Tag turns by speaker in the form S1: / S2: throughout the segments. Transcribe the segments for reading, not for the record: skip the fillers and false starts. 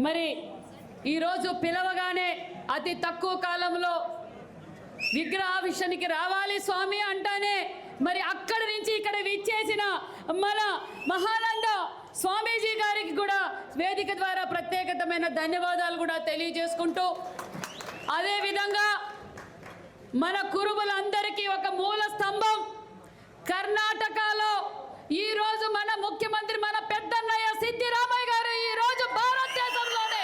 S1: మరి ఈరోజు పిలవగానే అతి తక్కువ కాలంలో విగ్రహావిష్యానికి రావాలి స్వామి అంటానే మరి అక్కడి నుంచి ఇక్కడ విచ్చేసిన మన మహానంద స్వామీజీ గారికి కూడా వేదిక ద్వారా ప్రత్యేకమైన ధన్యవాదాలు కూడా తెలియజేసుకుంటూ, అదేవిధంగా మన కురుబులందరికీ ఒక మూల స్తంభం కర్ణాటకలో ఈరోజు మన ముఖ్యమంత్రి మన పెద్దన్నయ్య సిద్దిరామయ్య గారు ఈరోజు భారతదేశంలోనే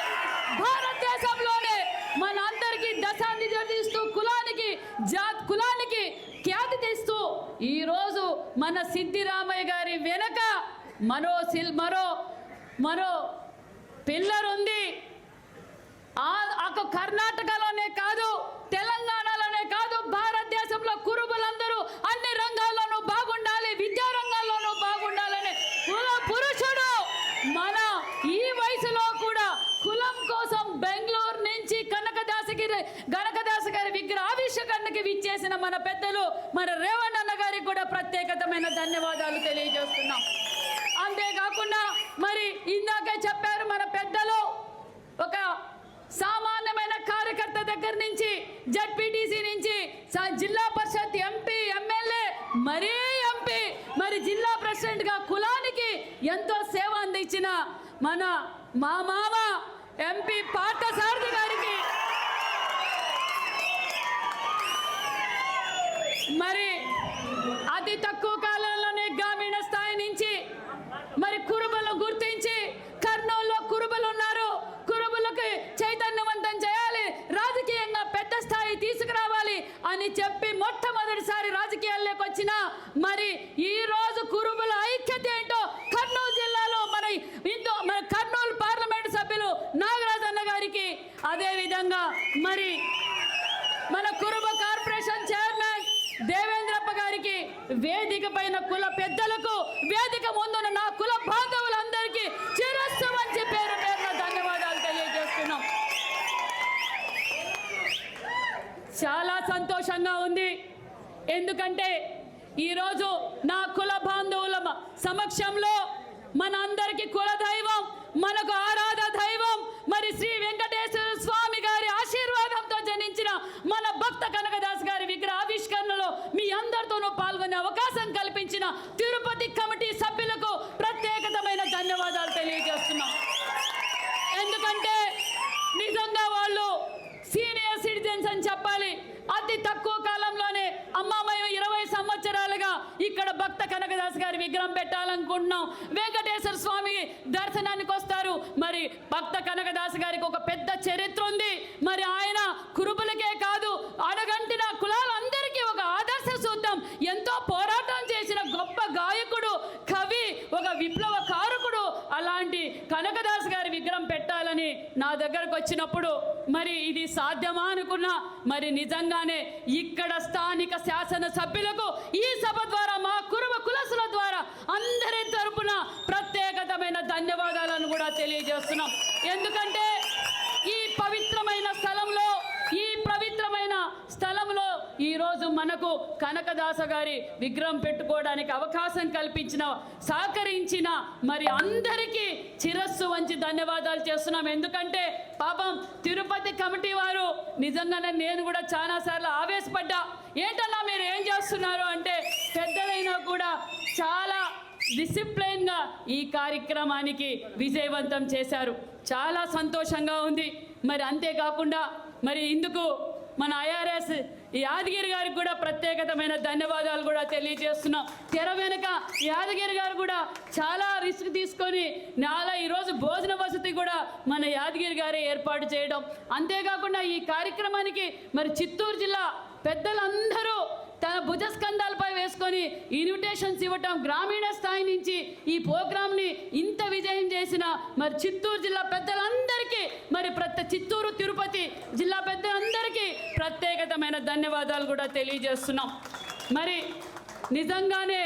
S1: మన అందరికీ దశానిధిస్తూ కులానికి ఖ్యాతి తెస్తూ ఈరోజు మన సిద్దిరామయ్య గారి వెనక మరో పిల్లర్ ఉంది. కర్ణాటకలోనే కాదు, తెలంగాణలోనే కాదు, భారతదేశంలో కురుబులందరూ అన్ని రంగాల్లోనూ బాగుండాలి, విద్యా రంగాల్లోనూ బాగుండాలని పురుషుడు మన ఈ వయసులో కూడా కులం కోసం బెంగళూరు నుంచి గణకదాస గారి విగ్రహావిష్కరణకి విచ్చేసిన మన పెద్దలు మన రేవంత్ అన్న గారికి కూడా ప్రత్యేకమైన ధన్యవాదాలు తెలియజేస్తున్నాం. అంతేకాకుండా మరి ఇందాకే చెప్పారు మన పెద్దలు, ఒక సామాన్యమైన కార్యకర్త దగ్గర నుంచి జడ్పీటీసీ నుంచి జిల్లా పరిషత్ ఎంపీ, ఎమ్మెల్యే, మరీ ఎంపీ, మరి జిల్లా ప్రెసిడెంట్ గా కులానికి ఎంతో సేవ అందించిన మా మామ ఎంపీ పార్థసారథి గారికి, మరి అతి తక్కువ కాలంలోనే గ్రామీణ స్థాయి నుంచి మరి కురుబలు గుర్తించి కర్నూలులో కురుబలు ఉన్నారు, కురుబులకు చైతన్యవంతం చేయాలి, రాజకీయంగా పెద్ద స్థాయి తీసుకురావాలి అని చెప్పి మొట్టమొదటిసారి రాజకీయాల్లోకి వచ్చిన మరి ఈ రోజు కురుబుల ఐక్యత ఏంటో కర్నూలు జిల్లాలో మన కర్నూలు పార్లమెంట్ సభ్యులు నాగరాజన్న గారికి, అదేవిధంగా మరి మన కురుబ కార్పొరేషన్ చైర్మన్ దేవేంద్రప్ప గారికి, వేదిక పైన కుల పెద్దలకు, వేదిక ముందున్న నా కుల బాంధవులందరికీ చిరస్సు వంచి పేరు పేరున ధన్యవాదాలు తెలియజేస్తున్నాం. చాలా సంతోషంగా ఉంది, ఎందుకంటే ఈరోజు నా కుల బాంధవుల సమక్షంలో మన అందరికీ కుల దైవం, మనకు ఆరాధ దైవం మరి శ్రీ వెంకటేశ్వర స్వామి గారి ఆశీర్వాదంతో జనించిన మన భక్త కనకదాస్ గారి విగ్రహావిష్కరణలో మీ అందరితోనూ పాల్గొనే అవకాశం కల్పించిన తిరుపతి కమిటీ సభ్యులకు ప్రత్యేకమైన ధన్యవాదాలు తెలియజేస్తున్నాం. ఎందుకంటే నిజంగా వాళ్ళు సీనియర్ సిటిజన్స్ అని చెప్పాలి. అతి తక్కువ కాలంలోనే మేము 20 సంవత్సరాలుగా ఇక్కడ భక్త కనకదాస్ గారి విగ్రహం పెట్టాలనుకుంటున్నాం. వెంకటేశ్వర స్వామి దర్శనానికి వస్తారు. మరి భక్త కనకదాస్ గారికి ఒక పెద్ద చరిత్ర ఉంది. మరి ఆయన కురుబులకే కాదు, అడగంటిన కులాలందరికీ ఒక ఆదర్శ సూత్రం, ఎంతో పోరాటం చేసిన గొప్ప గాయకుడు, కవి, ఒక విప్లవకారకుడు. అలాంటి కనకదాస్ గారి విగ్రహం పెట్టాలని నా దగ్గరకు వచ్చినప్పుడు మరి ఇది సాధ్యమా అనుకున్నా. మరి నిజంగానే ఇక్కడ స్థానిక శాసన సభ్యులకు ఈ సభ ద్వారా మా కురుబ కులసుల ద్వారా అందరి తరపున ప్రత్యేకమైన ధన్యవాదాలను కూడా తెలియజేస్తున్నాం. ఎందుకంటే ఈ పవిత్రమైన స్థలంలో ఈరోజు మనకు కనకదాస గారి విగ్రహం పెట్టుకోవడానికి అవకాశం కల్పించిన, సహకరించిన మరి అందరికీ శిరస్సు వంచి ధన్యవాదాలు చేస్తున్నాం. ఎందుకంటే పాపం తిరుపతి కమిటీ వారు నిజంగానే నేను కూడా చాలాసార్లు ఆవేశపడ్డా, ఏంటన్నా మీరు ఏం చేస్తున్నారు అంటే పెద్దలైనా కూడా చాలా డిసిప్లైన్గా ఈ కార్యక్రమానికి విజయవంతం చేశారు. చాలా సంతోషంగా ఉంది. మరి అంతేకాకుండా మరి ఇందుకు మన ఐఆర్ఎస్ యాదగిరి గారికి కూడా ప్రత్యేకమైన ధన్యవాదాలు కూడా తెలియజేస్తున్నాం. తెర వెనుక యాదగిరి గారు కూడా చాలా రిస్క్ తీసుకొని ఈరోజు భోజన వసతి కూడా మన యాదగిరి గారే ఏర్పాటు చేయడం. అంతేకాకుండా ఈ కార్యక్రమానికి మరి చిత్తూరు జిల్లా పెద్దలందరూ తన భుజస్కంధాలపై వేసుకొని ఇన్విటేషన్స్ ఇవ్వటం, గ్రామీణ స్థాయి నుంచి ఈ ప్రోగ్రామ్ని ఇంత విజయం చేసిన మరి చిత్తూరు జిల్లా పెద్దలందరికీ, మరి చిత్తూరు తిరుపతి జిల్లా పెద్దలందరికీ ప్రత్యేకమైన ధన్యవాదాలు కూడా తెలియజేస్తున్నాం. మరి నిజంగానే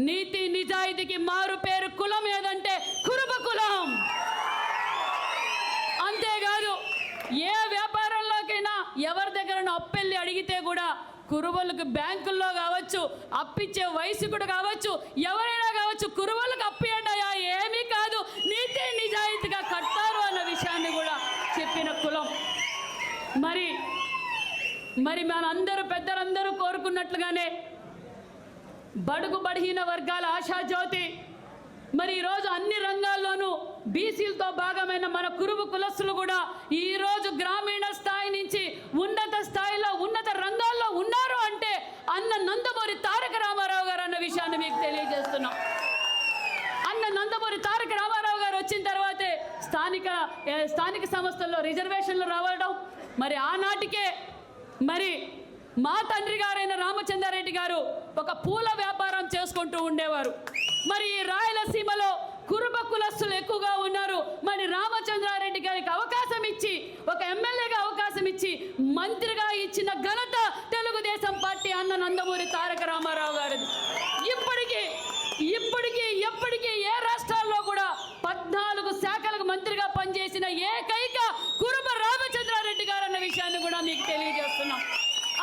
S1: నీతి నిజాయితీకి మారు పేరు కులం ఏదంటే కురుబ కులం. అంతేకాదు ఏ వ్యాపారంలోకైనా ఎవరి దగ్గర అప్పెళ్ళి అడిగితే కూడా కురుబలకు బ్యాంకుల్లో కావచ్చు, అప్పిచ్చే వయసుకుడు కావచ్చు, ఎవరైనా కావచ్చు, కురుబలకు అప్పియండి ఏమీ కాదు, నీతి నిజాయితీగా కట్టారు అన్న విషయాన్ని మరి మనందరూ పెద్దలందరూ కోరుకున్నట్లుగానే బడుగు బలహీన వర్గాల ఆశాజ్యోతి మరి ఈరోజు అన్ని రంగాల్లోనూ బీసీలతో భాగమైన మన కురుబు కులస్తులు కూడా ఈరోజు గ్రామీణ స్థాయి నుంచి ఉన్నత స్థాయిలో ఉన్నత రంగాల్లో ఉన్నారు అంటే అన్న నందమూరి తారక రామారావు గారు అన్న విషయాన్ని మీకు తెలియజేస్తున్నాం. అన్న నందమూరి తారక రామారావు గారు వచ్చిన తర్వాతే స్థానిక సంస్థల్లో రిజర్వేషన్లు రావడం, మరి ఆనాటికే మరి మా తండ్రి గారైన రామచంద్రారెడ్డి గారు ఒక పూల వ్యాపారం చేసుకుంటూ ఉండేవారు. మరి ఈ రాయలసీమలో కురుబ కులస్తులు ఎక్కువగా ఉన్నారు. మరి రామచంద్రారెడ్డి గారికి అవకాశం ఇచ్చి ఒక ఎమ్మెల్యేగా అవకాశం ఇచ్చి మంత్రిగా ఇచ్చిన ఘనత తెలుగుదేశం పార్టీ అన్న నందమూరి తారక రామారావు గారిది. ఎప్పటికీ ఏ రాష్ట్రాల్లో కూడా 14 శాఖలకు మంత్రిగా పనిచేసిన ఏకైక కురుబ రామచంద్రారెడ్డి గారు అన్న విషయాన్ని కూడా మీకు తెలియజేస్తున్నాం.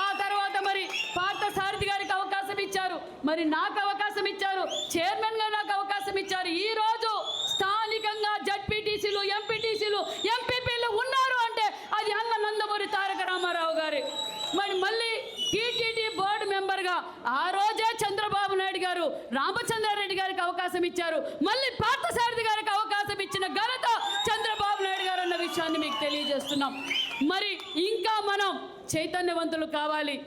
S1: ఆ తర్వాత మరి పార్థసారథి గారికి అవకాశం ఇచ్చారు, మరి నాకు అవకాశం ఇచ్చారు, చైర్మన్గా నాకు అవకాశం ఇచ్చారు. ఈ రోజు స్థానికంగా జడ్పీటీసీలు, ఎంపీటీసీలు, ఎంపీపీలు ఉన్నారు అంటే అది అన్న నందమూరి తారక రామారావు గారి. మరి మళ్ళీ టీటీడీ బోర్డు మెంబర్గా ఆ రోజే చంద్రబాబు నాయుడు గారు రామచంద్రారెడ్డి గారికి అవకాశం ఇచ్చారు. మళ్ళీ పార్థసారథి గారికి అవకాశం ఇచ్చిన ఘనత చంద్రబాబు నాయుడు గారు అన్న విషయాన్ని మీకు తెలియజేస్తున్నాం. మరి ఇంకా మనం చైతన్యవంతులు కావాలి,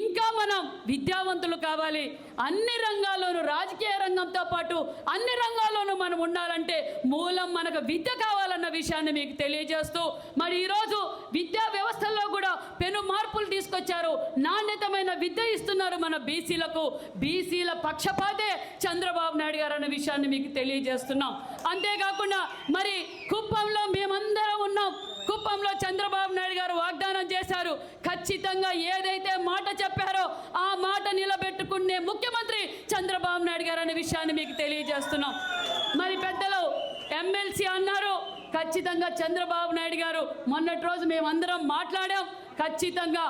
S1: ఇంకా మనం విద్యావంతులు కావాలి. అన్ని రంగాల్లోనూ రాజకీయ రంగంతో పాటు అన్ని రంగాల్లోనూ మనం ఉండాలంటే మూలం మనకు విద్య కావాలన్న విషయాన్ని మీకు తెలియజేస్తూ మరి ఈరోజు విద్యా వ్యవస్థల్లో కూడా పెను మార్పులు తీసుకొచ్చారు. నాణ్యతమైన విద్య ఇస్తున్నారు మన బీసీలకు. బీసీల పక్షపాతే చంద్రబాబు నాయుడు గారు అన్న విషయాన్ని మీకు తెలియజేస్తున్నాం. అంతేకాకుండా మరి కుప్పంలో మేమందరం ఉన్నాం. కుప్పంలో చంద్రబాబు నాయుడు గారు వాగ్దానం చేశారు, ఖచ్చితంగా ఏదైతే మాట చెప్పారో ఆ మాట నిలబెట్టుకునే ముఖ్యమంత్రి చంద్రబాబు నాయుడు గారు అనే విషయాన్ని మీకు తెలియజేస్తున్నాం. మరి పెద్దలు ఎమ్మెల్సీ అన్నారు, ఖచ్చితంగా చంద్రబాబు నాయుడు గారు మొన్నటి రోజు మేమందరం మాట్లాడాం, ఖచ్చితంగా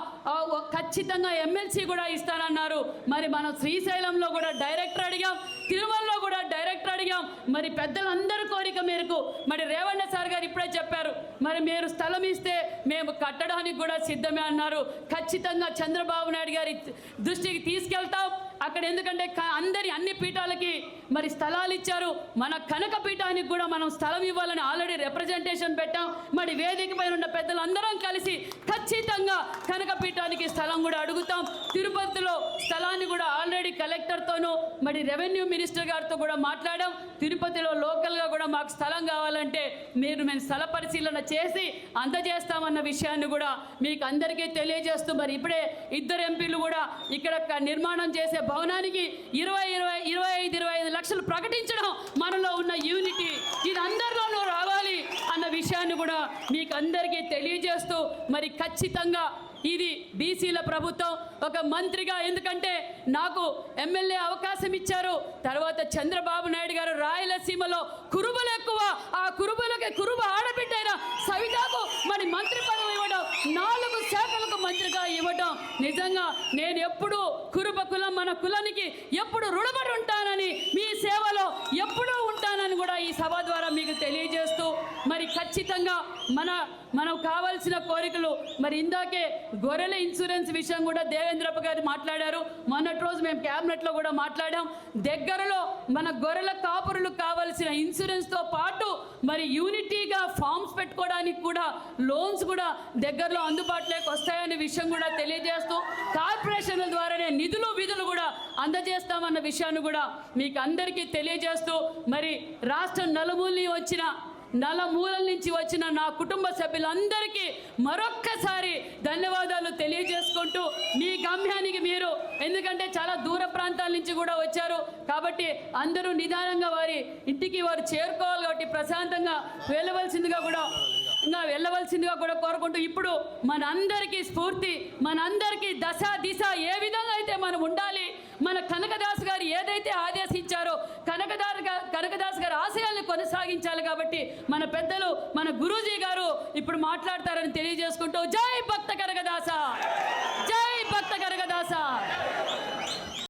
S1: ఎమ్మెల్సీ కూడా ఇస్తానన్నారు. మరి మనం శ్రీశైలంలో కూడా డైరెక్టర్ అడిగాం, తిరుమలలో కూడా డైరెక్టర్ అడిగాం. మరి పెద్దలందరి కోరిక మేరకు మరి రేవణ్ణ సార్ గారు ఇప్పుడే చెప్పారు, మరి మీరు స్థలం ఇస్తే మేము కట్టడానికి కూడా సిద్ధమే అన్నారు. ఖచ్చితంగా చంద్రబాబు నాయుడు గారి దృష్టికి తీసుకెళ్తాం అక్కడ. ఎందుకంటే అన్ని పీఠాలకి మరి స్థలాలు ఇచ్చారు. మన కనక పీఠానికి కూడా మనం స్థలం ఇవ్వాలని ఆల్రెడీ రిప్రజెంటేషన్ పెట్టాం. మరి వేదిక పైన ఉన్న పెద్దలందరం కలిసి ఖచ్చితంగా కనక పీఠానికి స్థలం కూడా అడుగుతాం. తిరుపతిలో స్థలాన్ని కూడా ఆల్రెడీ కలెక్టర్తోనూ మరి రెవెన్యూ మినిస్టర్ గారితో కూడా మాట్లాడాం. తిరుపతిలో లోకల్గా కూడా మాకు స్థలం కావాలంటే మేము స్థల పరిశీలన చేసి అందజేస్తామన్న విషయాన్ని కూడా మీకు అందరికీ తెలియజేస్తూ మరి ఇప్పుడే 2 ఎంపీలు కూడా ఇక్కడ నిర్మాణం చేసే భవనానికి 25 లక్షలు ప్రకటించడం మనలో ఉన్న యూనిటీ, ఇది అందరిలోనూ రావాలి అన్న విషయాన్ని కూడా మీకు అందరికీ తెలియజేస్తూ మరి ఖచ్చితంగా ఇది బీసీల ప్రభుత్వం. ఒక మంత్రిగా ఎందుకంటే నాకు ఎమ్మెల్యే అవకాశం ఇచ్చారు, తర్వాత చంద్రబాబు నాయుడు గారు రాయలసీమలో కురుబలు ఎక్కువ, ఆ కురుబలకి కురుబ ఆడబిడ్డైన సవితకు మరి మంత్రి పదవి ఇవ్వడం, 4 శాఖలకు మంత్రిగా ఇవ్వడం, నిజంగా నేను ఎప్పుడూ కురుబ కులం మన కులానికి ఎప్పుడు రుణపడి ఉంటానని, మీ సేవలో ఎప్పుడూ ఉంటానని కూడా ఈ సభ ద్వారా మీకు తెలియజేస్తూ మరి ఖచ్చితంగా మనకు కావాల్సిన కోరికలు మరి ఇందాకే గొర్రెల ఇన్సూరెన్స్ విషయం కూడా దేవేంద్రప్ప గారు మాట్లాడారు. మొన్నటి రోజు మేము క్యాబినెట్లో కూడా మాట్లాడాం. దగ్గరలో మన గొర్రెల కాపురులకు కావాల్సిన ఇన్సూరెన్స్తో పాటు మరి యూనిటీగా ఫార్మ్స్ పెట్టుకోవడానికి కూడా లోన్స్ కూడా దగ్గరలో అందుబాటులోకి వస్తాయనే విషయం కూడా తెలియజేస్తూ కార్పొరేషన్ల ద్వారానే నిధులు విధులు కూడా అందజేస్తామన్న విషయాన్ని కూడా మీకు అందరికీ తెలియజేస్తూ మరి రాష్ట్రం నలుమూలల నుంచి వచ్చిన నా కుటుంబ సభ్యులందరికీ మరొక్కసారి ధన్యవాదాలు తెలియజేసుకుంటూ మీ గమ్యానికి మీరు, ఎందుకంటే చాలా దూర ప్రాంతాల నుంచి కూడా వచ్చారు కాబట్టి అందరూ నిదానంగా వారి ఇంటికి వారు చేరుకోవాలి కాబట్టి ప్రశాంతంగా వెళ్ళవలసిందిగా కూడా కోరుకుంటూ ఇప్పుడు మనందరికీ స్ఫూర్తి, మనందరికీ దశ దిశ ఏ విధంగా అయితే మనం ఉండాలి, మన కనకదాస్ గారు ఏదైతే ఆదేశించారో కనకదాస్ గారి ఆశయాల్ని కొనసాగించాలి. కాబట్టి మన పెద్దలు మన గురూజీ గారు ఇప్పుడు మాట్లాడతారని తెలియజేసుకుంటూ జై భక్త కనకదాస.